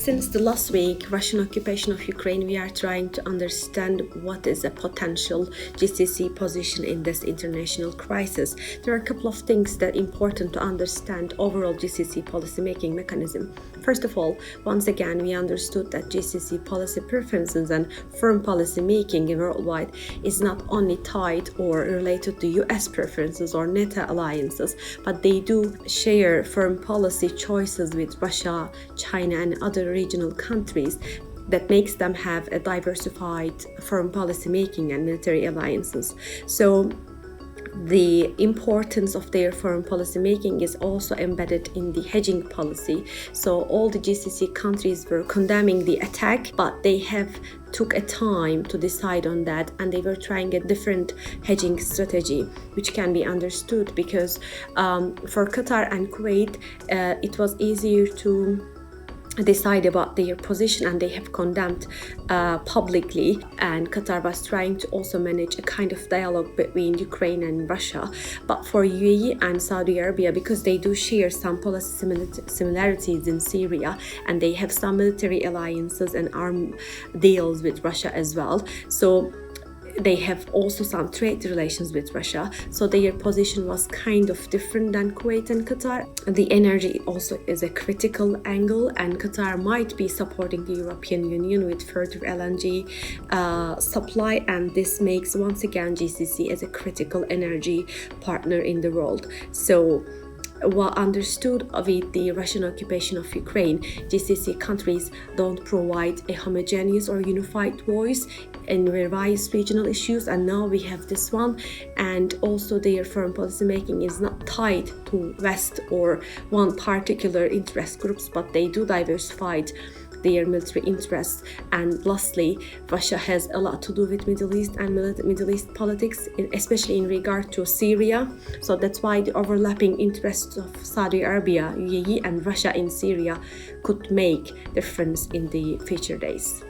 Since the last week Russian occupation of Ukraine, we are trying to understand what is a potential GCC position in this international crisis. There are a couple of things that are important to understand overall GCC policy-making mechanism. First of all, once again, we understood that GCC policy preferences and foreign policy making worldwide is not only tied or related to US preferences or NATO alliances, but they do share foreign policy choices with Russia, China, and other regional countries that makes them have a diversified foreign policy making and military alliances. So the importance of their foreign policy making is also embedded in the hedging policy. So all the GCC countries were condemning the attack, but they have took a time to decide on that, and they were trying a different hedging strategy, which can be understood because for Qatar and Kuwait, it was easier to decide about their position, and they have condemned publicly, and Qatar was trying to also manage a kind of dialogue between Ukraine and Russia. But for UAE and Saudi Arabia, because they do share some policy similarities in Syria, and they have some military alliances and arm deals with Russia as well, so they have also some trade relations with Russia, so their position was kind of different than Kuwait and Qatar. The energy also is a critical angle, and Qatar might be supporting the European Union with further LNG supply, and this makes once again GCC as a critical energy partner in the world. So well understood with the Russian occupation of Ukraine, GCC countries don't provide a homogeneous or unified voice in various regional issues, and now we have this one. And also their foreign policy making is not tied to West or one particular interest groups, but they do diversify their military interests. And lastly, Russia has a lot to do with Middle East and Middle East politics, especially in regard to Syria. So that's why the overlapping interests of Saudi Arabia, UAE, and Russia in Syria could make difference in the future days.